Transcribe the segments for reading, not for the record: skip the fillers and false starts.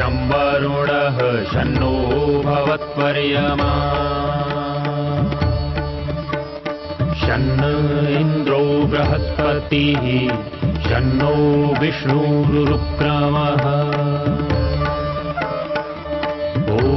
शं वरुणः शन्नो भवत्पर्यमा शन्न इन्द्रो बृहस्पतिः शन्नो विष्णुरुक्रमः ॐ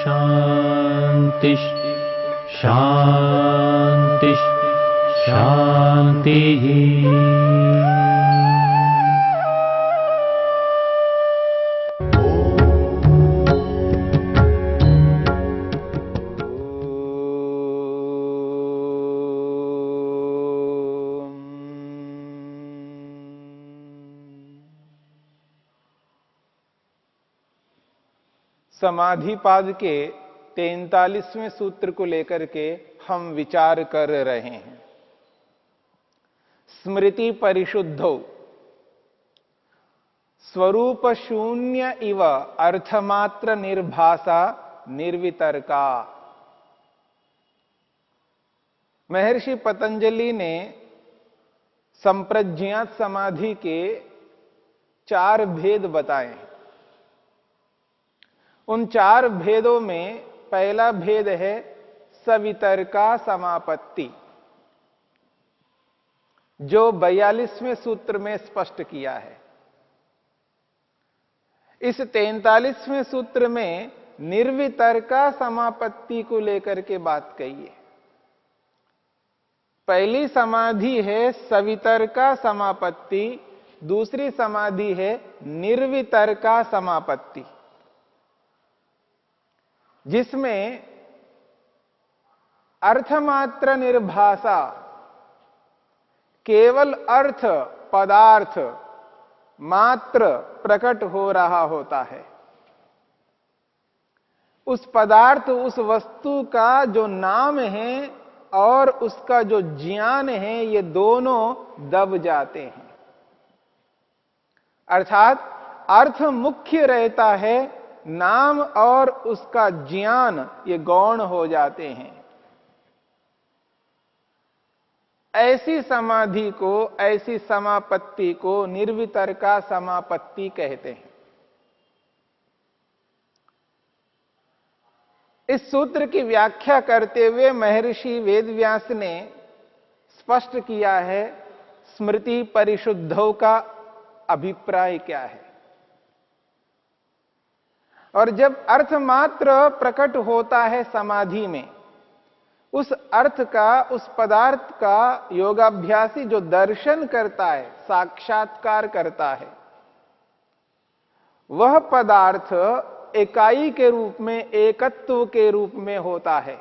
शान्ति शान्ति शान्तिः। समाधिपाद के 43वें सूत्र को लेकर के हम विचार कर रहे हैं। स्मृति परिशुद्धो स्वरूप शून्य इव अर्थमात्र निर्भासा निर्वितर्का। महर्षि पतंजलि ने संप्रज्ञात समाधि के 4 भेद बताए हैं। उन 4 भेदों में पहला भेद है सवितर्का समापत्ति, जो 42वें सूत्र में स्पष्ट किया है। इस 43वें सूत्र में निर्वितर्का समापत्ति को लेकर के बात कही है। पहली समाधि है सवितर्का समापत्ति, दूसरी समाधि है निर्वितर्का समापत्ति, जिसमें अर्थमात्र निर्भासा, केवल अर्थ पदार्थ मात्र प्रकट हो रहा होता है। उस पदार्थ, उस वस्तु का जो नाम है और उसका जो ज्ञान है, ये दोनों दब जाते हैं। अर्थात अर्थ मुख्य रहता है, नाम और उसका ज्ञान ये गौण हो जाते हैं। ऐसी समाधि को, ऐसी समापत्ति को निर्वितर्का समापत्ति कहते हैं। इस सूत्र की व्याख्या करते हुए महर्षि वेदव्यास ने स्पष्ट किया है स्मृति परिशुद्धों का अभिप्राय क्या है। और जब अर्थ मात्र प्रकट होता है समाधि में, उस अर्थ का, उस पदार्थ का योगाभ्यासी जो दर्शन करता है, साक्षात्कार करता है, वह पदार्थ इकाई के रूप में, एकत्व के रूप में होता है।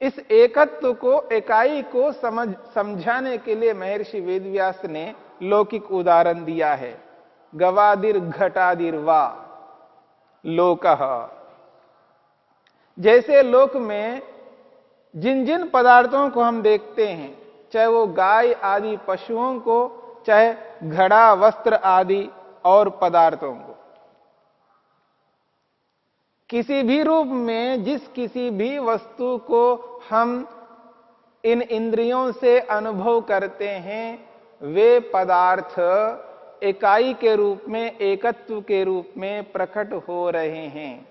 इस एकत्व को, इकाई को समझाने के लिए महर्षि वेदव्यास ने लौकिक उदाहरण दिया है। गवादिर घटादिर वा लोकः। जैसे लोक में जिन जिन पदार्थों को हम देखते हैं, चाहे वो गाय आदि पशुओं को, चाहे घड़ा वस्त्र आदि और पदार्थों को, किसी भी रूप में जिस किसी भी वस्तु को हम इन इंद्रियों से अनुभव करते हैं, वे पदार्थ इकाई के रूप में, एकत्व के रूप में प्रकट हो रहे हैं।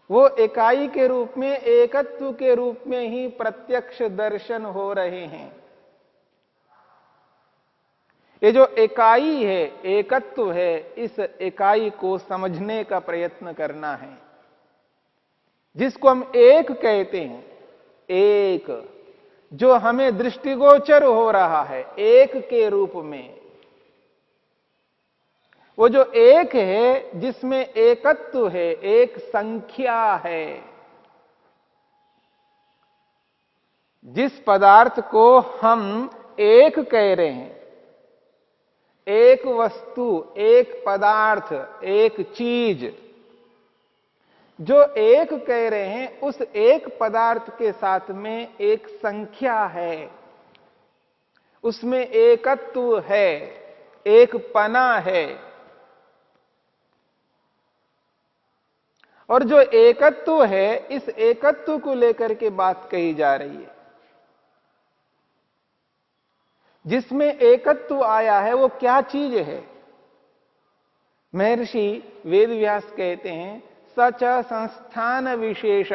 वो इकाई के रूप में, एकत्व के रूप में ही प्रत्यक्ष दर्शन हो रहे हैं। ये जो इकाई है, एकत्व है, इस इकाई को समझने का प्रयत्न करना है, जिसको हम एक कहते हैं। एक जो हमें दृष्टिगोचर हो रहा है एक के रूप में, वो जो एक है जिसमें एकत्व है, एक संख्या है, जिस पदार्थ को हम एक कह रहे हैं, एक वस्तु, एक पदार्थ, एक चीज, जो एक कह रहे हैं, उस एक पदार्थ के साथ में एक संख्या है, उसमें एकत्व है, एक पना है। और जो एकत्व है, इस एकत्व को लेकर के बात कही जा रही है। जिसमें एकत्व आया है वो क्या चीज है? महर्षि वेदव्यास कहते हैं सच संस्थान विशेष,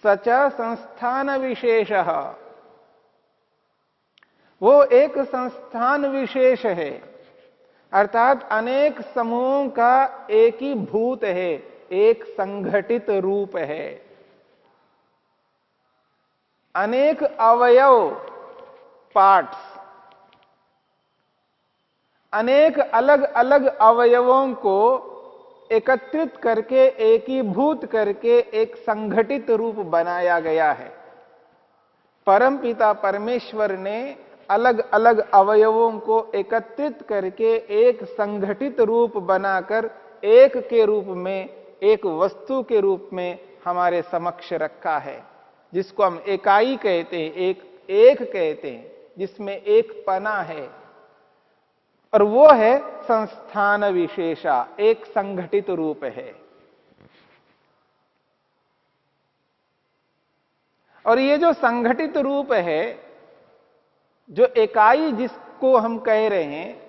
सच संस्थान विशेष। वो एक संस्थान विशेष है, अर्थात अनेक समूहों का एक ही भूत है, एक संघटित रूप है। अनेक अवयव, पार्ट्स, अनेक अलग अलग अवयवों को एकत्रित करके एकीभूत करके एक संघटित रूप बनाया गया है। परमपिता परमेश्वर ने अलग अलग अवयवों को एकत्रित करके एक संघटित रूप बनाकर एक के रूप में, एक वस्तु के रूप में हमारे समक्ष रखा है, जिसको हम इकाई कहते हैं, एक कहते हैं, जिसमें एक पना है, और वो है संस्थान विशेषा, एक संघटित रूप है। और ये जो संघटित रूप है, जो इकाई जिसको हम कह रहे हैं,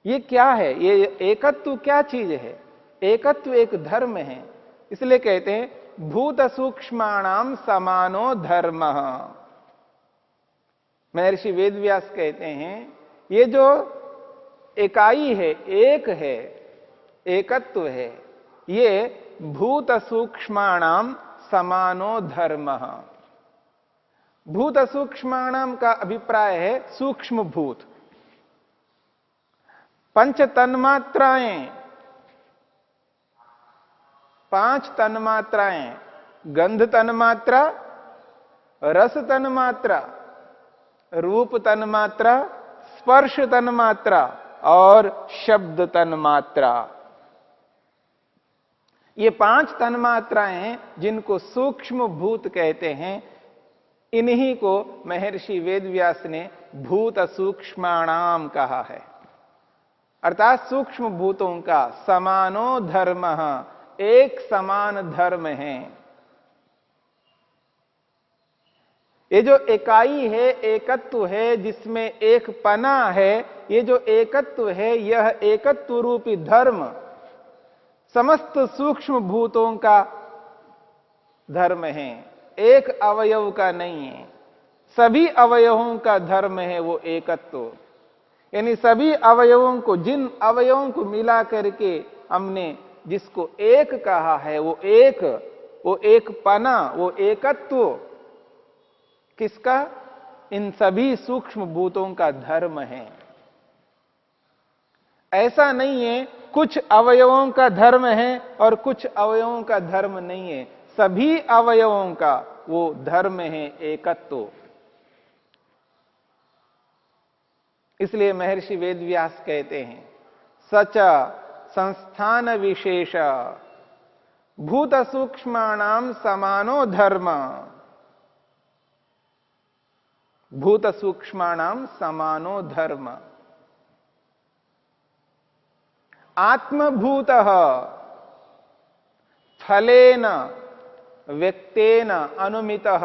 ये क्या है? ये एकत्व क्या चीज है? एकत्व एक धर्म है। इसलिए कहते हैं भूत सूक्ष्माणाम समानो धर्म। महर्षि वेदव्यास कहते हैं ये जो इकाई है, एक है, एकत्व है, ये भूत सूक्ष्माणाम समानो धर्म। भूत सूक्ष्माणाम का अभिप्राय है सूक्ष्म भूत। पंच तन्मात्राएं, पांच तन्मात्राएं, गंध तन्मात्रा, रस तन्मात्रा, रूप तन्मात्रा, स्पर्श तन्मात्रा और शब्द तन्मात्रा। ये पांच तन्मात्राएं हैं जिनको सूक्ष्म भूत कहते हैं। इन्हीं को महर्षि वेदव्यास ने भूत सूक्ष्माणाम कहा है, अर्थात सूक्ष्म भूतों का समानो धर्म, एक समान धर्म है। ये जो इकाई है, एकत्व है, जिसमें एक पना है, ये जो एकत्व है, यह एकत्व रूपी धर्म समस्त सूक्ष्म भूतों का धर्म है, एक अवयव का नहीं है। सभी अवयवों का धर्म है वो एकत्व। यानी सभी अवयवों को, जिन अवयवों को मिला करके हमने जिसको एक कहा है, वो एक पना, वो एकत्व किसका? इन सभी सूक्ष्म भूतों का धर्म है। ऐसा नहीं है कुछ अवयवों का धर्म है और कुछ अवयवों का धर्म नहीं है। सभी अवयवों का वो धर्म है, एकत्व। इसलिए महर्षि वेदव्यास कहते हैं सच संस्थान विशेष भूत सूक्ष्माणाम समानो धर्म। भूत सूक्ष्माणाम समानो धर्म। आत्मभूतः फलेन व्यक्तेन अनुमितः।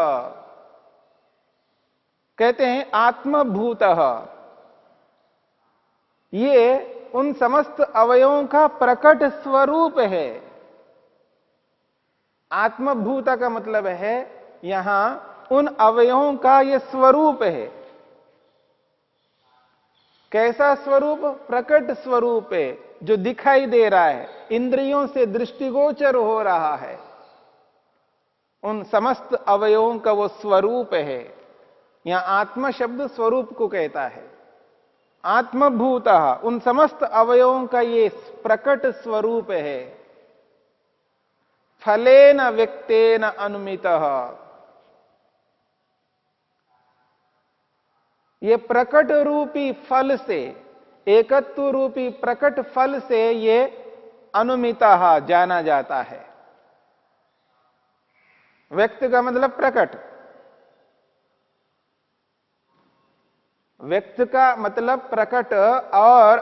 कहते हैं आत्मभूतः, ये उन समस्त अवयवों का प्रकट स्वरूप है। आत्मभूत का मतलब है यहां उन अवयवों का यह स्वरूप है। कैसा स्वरूप? प्रकट स्वरूप है, जो दिखाई दे रहा है, इंद्रियों से दृष्टिगोचर हो रहा है। उन समस्त अवयवों का वो स्वरूप है। यहां आत्मा शब्द स्वरूप को कहता है। आत्मभूतः, उन समस्त अवयवों का ये प्रकट स्वरूप है। फलेन व्यक्तेन अनुमितः, ये प्रकट रूपी फल से, एकत्व रूपी प्रकट फल से ये अनुमितः जाना जाता है। व्यक्त का मतलब प्रकट, व्यक्त का मतलब प्रकट, और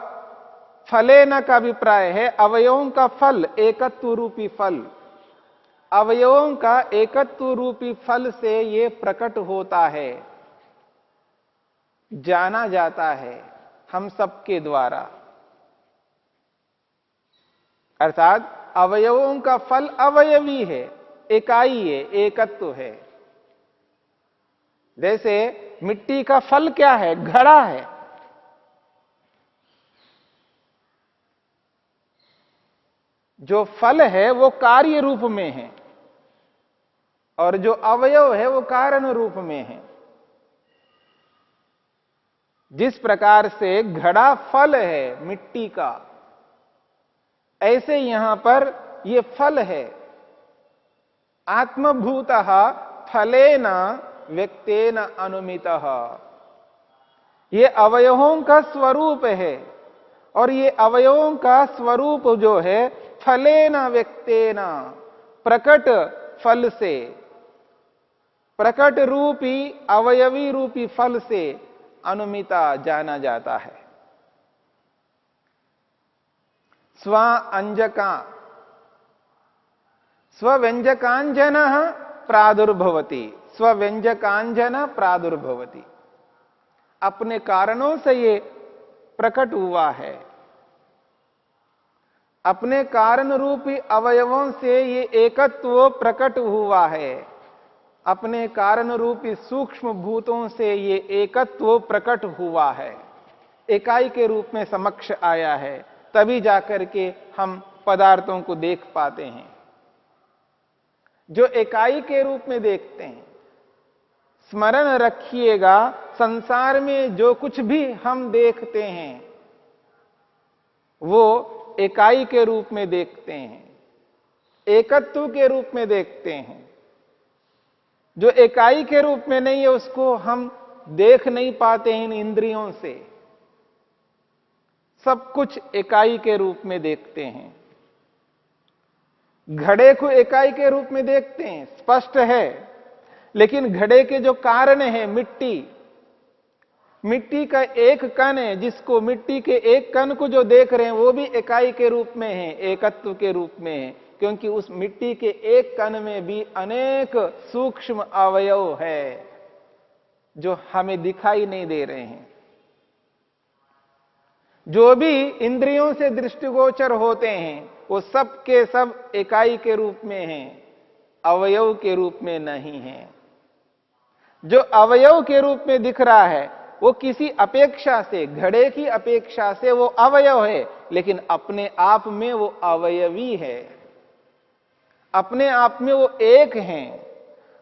फलेन का अभिप्राय है अवयवों का फल, एकत्व रूपी फल। अवयवों का एकत्व रूपी फल से ये प्रकट होता है। जाना जाता है हम सबके द्वारा। अर्थात अवयवों का फल अवयवी है, इकाई है, एकत्व है। जैसे मिट्टी का फल क्या है? घड़ा है। जो फल है वो कार्य रूप में है और जो अवयव है वो कारण रूप में है। जिस प्रकार से घड़ा फल है मिट्टी का, ऐसे यहां पर ये फल है। आत्मभूतः फलेन व्यक्तेन अनुमितः। ये अवयवों का स्वरूप है और ये अवयवों का स्वरूप जो है फलेन व्यक्तेन, प्रकट फल से, प्रकट रूपी अवयवी रूपी फल से अनुमिता जाना जाता है। स्व अंजका स्वव्यंजकांजन प्रादुर्भवति, स्वव्यंजकांजन प्रादुर्भवति। अपने कारणों से ये प्रकट हुआ है। अपने कारण रूपी अवयवों से ये एकत्व प्रकट हुआ है। अपने कारण रूपी सूक्ष्म भूतों से ये एकत्व प्रकट हुआ है, इकाई के रूप में समक्ष आया है। तभी जाकर के हम पदार्थों को देख पाते हैं। जो इकाई के रूप में देखते हैं, स्मरण रखिएगा, संसार में जो कुछ भी हम देखते हैं वो इकाई के रूप में देखते हैं, एकत्व के रूप में देखते हैं। जो इकाई के रूप में नहीं है उसको हम देख नहीं पाते इन इंद्रियों से। सब कुछ इकाई के रूप में देखते हैं। घड़े को इकाई के रूप में देखते हैं, स्पष्ट है। लेकिन घड़े के जो कारण है मिट्टी, मिट्टी का एक कण है, जिसको मिट्टी के एक कण को जो देख रहे हैं वो भी इकाई के रूप में है, एकत्व के रूप में है। क्योंकि उस मिट्टी के एक कण में भी अनेक सूक्ष्म अवयव है जो हमें दिखाई नहीं दे रहे हैं। जो भी इंद्रियों से दृष्टिगोचर होते हैं वो सब के सब इकाई के रूप में हैं, अवयव के रूप में नहीं है। जो अवयव के रूप में दिख रहा है वो किसी अपेक्षा से, घड़े की अपेक्षा से वो अवयव है, लेकिन अपने आप में वो अवयवी है, अपने आप में वो एक हैं।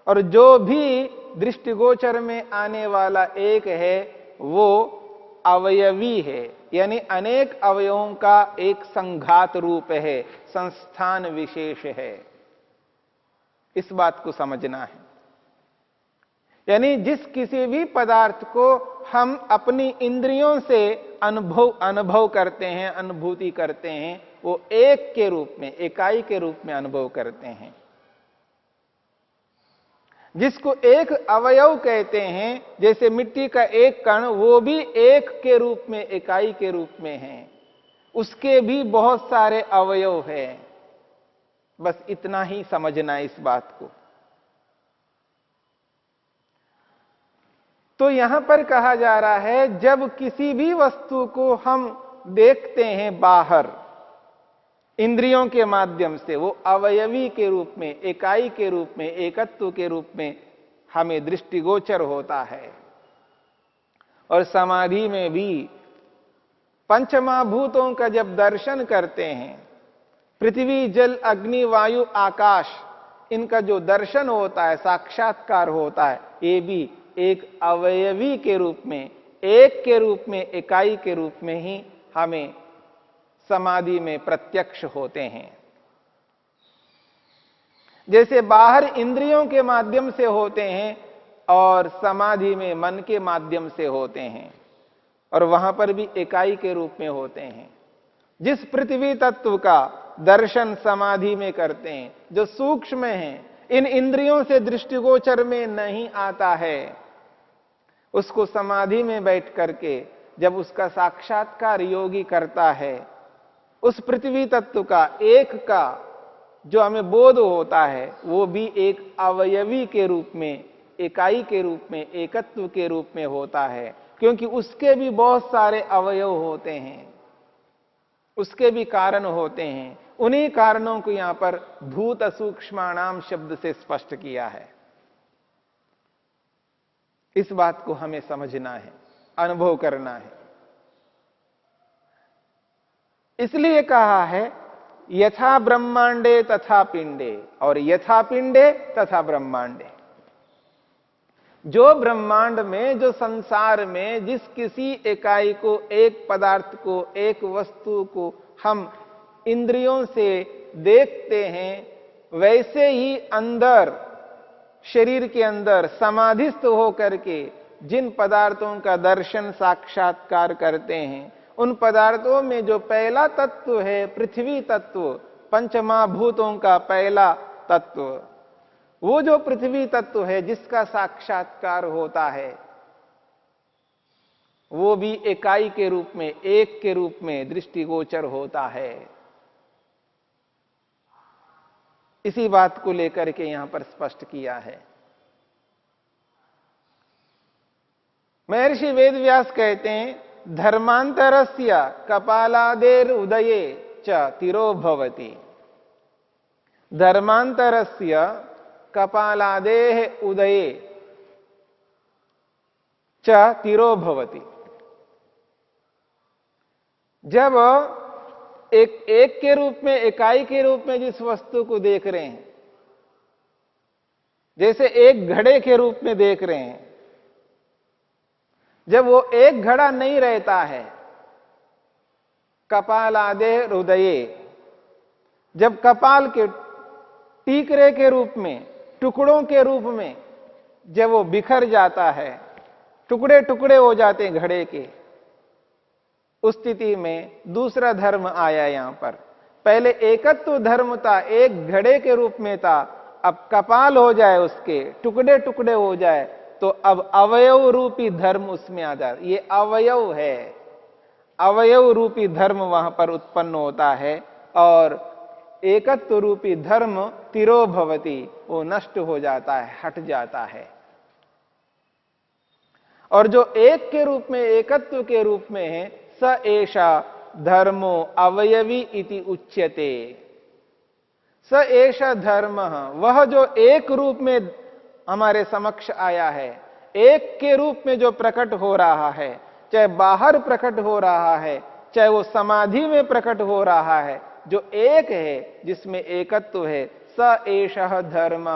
और जो भी दृष्टिगोचर में आने वाला एक है वो अवयवी है, यानी अनेक अवयवों का एक संघात रूप है, संस्थान विशेष है। इस बात को समझना है। यानी जिस किसी भी पदार्थ को हम अपनी इंद्रियों से अनुभव करते हैं, अनुभूति करते हैं, वो एक के रूप में, इकाई के रूप में अनुभव करते हैं। जिसको एक अवयव कहते हैं, जैसे मिट्टी का एक कण, वो भी एक के रूप में, इकाई के रूप में है। उसके भी बहुत सारे अवयव हैं। बस इतना ही समझना है इस बात को। तो यहां पर कहा जा रहा है जब किसी भी वस्तु को हम देखते हैं बाहर इंद्रियों के माध्यम से, वो अवयवी के रूप में, इकाई के रूप में, एकत्व के रूप में हमें दृष्टिगोचर होता है। और समाधि में भी पंचमहाभूतों का जब दर्शन करते हैं, पृथ्वी जल अग्नि वायु आकाश, इनका जो दर्शन होता है, साक्षात्कार होता है, ये भी एक अवयवी के रूप में, एक के रूप में, इकाई के रूप में ही हमें समाधि में प्रत्यक्ष होते हैं। जैसे बाहर इंद्रियों के माध्यम से होते हैं और समाधि में मन के माध्यम से होते हैं, और वहां पर भी इकाई के रूप में होते हैं। जिस पृथ्वी तत्व का दर्शन समाधि में करते हैं, जो सूक्ष्म है, इन इंद्रियों से दृष्टिगोचर में नहीं आता है, उसको समाधि में बैठ करके जब उसका साक्षात्कार योगी करता है, उस पृथ्वी तत्व का, एक का जो हमें बोध होता है, वो भी एक अवयवी के रूप में, इकाई के रूप में, एकत्व के रूप में होता है। क्योंकि उसके भी बहुत सारे अवयव होते हैं, उसके भी कारण होते हैं। उन्हीं कारणों को यहां पर भूत सूक्ष्माणाम शब्द से स्पष्ट किया है। इस बात को हमें समझना है, अनुभव करना है। इसलिए कहा है यथा ब्रह्मांडे तथा पिंडे, और यथा पिंडे तथा ब्रह्मांडे। जो ब्रह्मांड में, जो संसार में जिस किसी इकाई को, एक पदार्थ को, एक वस्तु को हम इंद्रियों से देखते हैं, वैसे ही अंदर, शरीर के अंदर समाधिस्थ होकर के जिन पदार्थों का दर्शन साक्षात्कार करते हैं, उन पदार्थों में जो पहला तत्व है पृथ्वी तत्व, पंचमहाभूतों का पहला तत्व, वो जो पृथ्वी तत्व है जिसका साक्षात्कार होता है, वो भी इकाई के रूप में, एक के रूप में दृष्टिगोचर होता है। इसी बात को लेकर के यहां पर स्पष्ट किया है। महर्षि वेदव्यास कहते हैं धर्मांतरस्य कपालादेर उदये च तिरो भवति। धर्मांतरस्य कपालादेह उदये च तिरो भवति। जब एक के रूप में, इकाई के रूप में जिस वस्तु को देख रहे हैं, जैसे एक घड़े के रूप में देख रहे हैं, जब वो एक घड़ा नहीं रहता है, कपालादे हृदये, जब कपाल के टीकरे के रूप में, टुकड़ों के रूप में जब वो बिखर जाता है, टुकड़े टुकड़े हो जाते हैं घड़े के, उस स्थिति में दूसरा धर्म आया। यहां पर पहले एकत्व धर्म था, एक घड़े के रूप में था, अब कपाल हो जाए, उसके टुकड़े टुकड़े हो जाए, तो अब अवयव रूपी धर्म उसमें आ जाए। ये अवयव है, अवयव रूपी धर्म वहां पर उत्पन्न होता है, और एकत्व रूपी धर्म तिरो भवति, वो नष्ट हो जाता है, हट जाता है। और जो एक के रूप में, एकत्व के रूप में है, स एषा धर्मो अवयवी इति उच्यते। स एषा धर्म, वह जो एक रूप में हमारे समक्ष आया है, एक के रूप में जो प्रकट हो रहा है, चाहे बाहर प्रकट हो रहा है, चाहे वो समाधि में प्रकट हो रहा है, जो एक है, जिसमें एकत्व है, स एषः धर्म,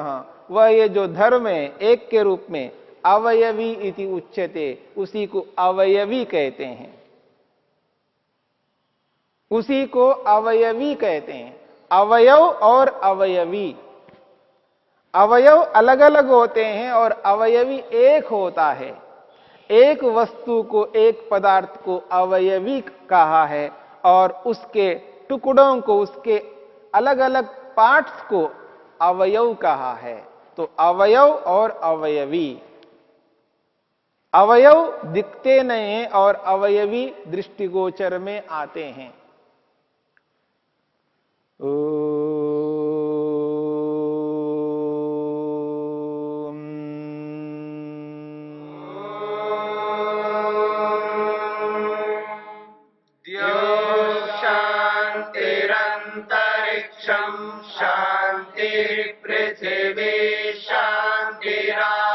वह ये जो धर्म है एक के रूप में, अवयवी इति उच्यते, उसी को अवयवी कहते हैं, उसी को अवयवी कहते हैं। अवयव और अवयवी, अवयव अलग अलग होते हैं और अवयवी एक होता है। एक वस्तु को, एक पदार्थ को अवयवी कहा है, और उसके टुकड़ों को, उसके अलग अलग पार्ट्स को अवयव कहा है। तो अवयव और अवयवी, अवयव दिखते नहीं हैं और अवयवी दृष्टिगोचर में आते हैं। शांतिरंतरिक्षं शांति पृथिवी शांतिरा